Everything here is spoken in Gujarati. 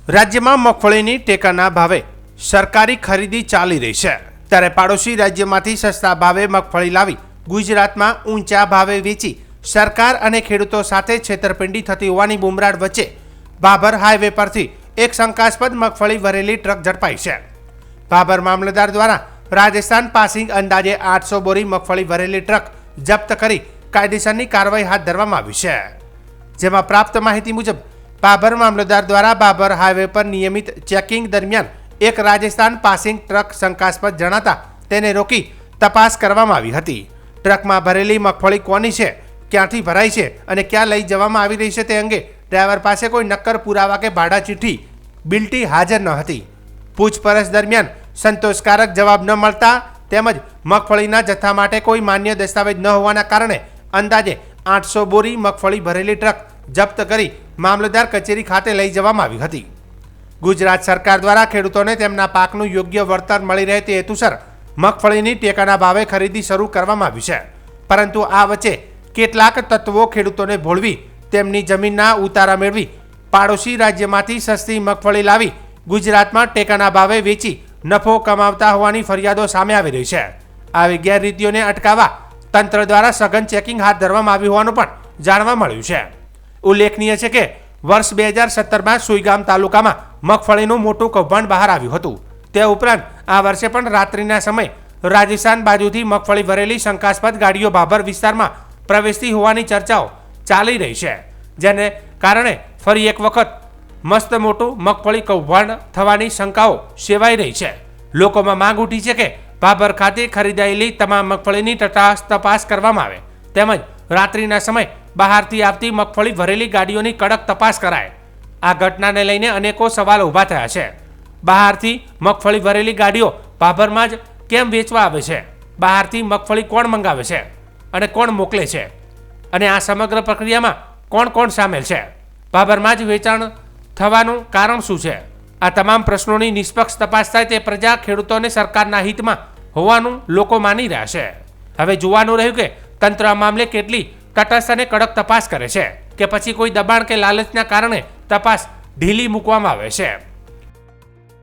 રાજ્યમાં મગફળીની ટેકાના ભાવે સરકારી ખરીદી ચાલી રહી છે, ત્યારે પાડોશી રાજ્યમાંથી સસ્તા ભાવે મગફળી લાવી ગુજરાતમાં ઊંચા ભાવે વેચી સરકાર અને ખેડૂતો સાથે છેતરપિંડી થતી હોવાની બુમરાડ વચ્ચે ભાભર હાઈવે પરથી એક શંકાસ્પદ મગફળી ભરેલી ટ્રક ઝડપાઈ છે. ભાભર મામલતદાર દ્વારા રાજસ્થાન પાસિંગ અંદાજે 800 બોરી મગફળી ભરેલી ટ્રક જપ્ત કરી કાયદેસરની કાર્યવાહી હાથ ધરવામાં આવી છે. જેમાં પ્રાપ્ત માહિતી મુજબ ભાભર મામલતદાર દ્વારા ભાભર હાઈવે પર નિયમિત ચેકિંગ દરમિયાન એક રાજસ્થાન પાસિંગ ટ્રક શંકાસ્પદ જણાતા તેને રોકી તપાસ કરવામાં આવી હતી. ટ્રકમાં ભરેલી મગફળી કોની છે, ક્યાંથી ભરાઈ છે અને ક્યાં લઈ જવામાં આવી રહી છે તે અંગે ડ્રાઈવર પાસે કોઈ નક્કર પુરાવા કે ભાડા ચિઠ્ઠી બિલ્ટી હાજર ન હતી. પૂછપરછ દરમિયાન સંતોષકારક જવાબ ન મળતા તેમજ મગફળીના જથ્થા માટે કોઈ માન્ય દસ્તાવેજ ન હોવાના કારણે અંદાજે 800 બોરી મગફળી ભરેલી ટ્રક જપ્ત કરી મામલતદાર કચેરી ખાતે લઈ જવામાં આવી હતી. ગુજરાત સરકાર દ્વારા ખેડૂતોને તેમના પાકનું યોગ્ય વળતર મળી રહે તે હેતુસર મગફળીની ટેકાના ભાવે ખરીદી શરૂ કરવામાં આવી છે, પરંતુ આ વચ્ચે કેટલાક તત્વો ખેડૂતોને ભોળવી તેમની જમીનના ઉતારા મેળવી પાડોશી રાજ્યમાંથી સસ્તી મગફળી લાવી ગુજરાતમાં ટેકાના ભાવે વેચી નફો કમાવતા હોવાની ફરિયાદો સામે આવી રહી છે. આવી ગેરરીતિઓને અટકાવવા તંત્ર દ્વારા સઘન ચેકિંગ હાથ ધરવામાં આવ્યું હોવાનું પણ જાણવા મળ્યું છે. ઉલ્લેખનીય છે કે વર્ષ 2017માં સુઈગામ તાલુકામાં મગફળીનું મોટું કૌભાંડ બહાર આવ્યું હતું. તે ઉપરાંત આ વર્ષે પણ રાત્રિના સમયે રાજસ્થાન બાજુથી મગફળી ભરેલી શંકાસ્પદ ગાડીઓ ભાભર વિસ્તારમાં પ્રવેશતી હોવાની ચર્ચાઓ ચાલી રહી છે, જેને કારણે ફરી એક વખત મસ્ત મોટું મગફળી કૌભાંડ થવાની શંકાઓ સેવાઈ રહી છે. લોકોમાં માંગ ઉઠી છે કે ભાભર ખાતે ખરીદાયેલી તમામ મગફળીની તપાસ કરવામાં આવે તેમજ રાત્રિના સમયે બહારથી આવતી મગફળી ભરેલી ગાડીઓની કડક તપાસ કરાય. આ ઘટનાને લઈને અનેકો સવાલ ઊભા થયા છે. બહારથી મગફળી ભરેલી ગાડીઓ ભાભરમાં જ કેમ વેચવા આવે છે? બહારથી મગફળી કોણ મંગાવે છે અને કોણ મોકલે છે? અને આ સમગ્ર પ્રક્રિયામાં કોણ કોણ સામેલ છે? ભાભરમાં જ વેચાણ થવાનું કારણ શું છે? આ તમામ પ્રશ્નોની નિષ્પક્ષ તપાસ થાય તે પ્રજા, ખેડૂતોને સરકારના હિતમાં હોવાનું લોકો માની રહ્યા છે. હવે જોવાનું રહ્યું કે તંત્ર આ મામલે કેટલી તટસ્થ અને કડક તપાસ કરે છે કે પછી કોઈ દબાણ કે લાલચના કારણે તપાસ ઢીલી મૂકવામાં આવે છે.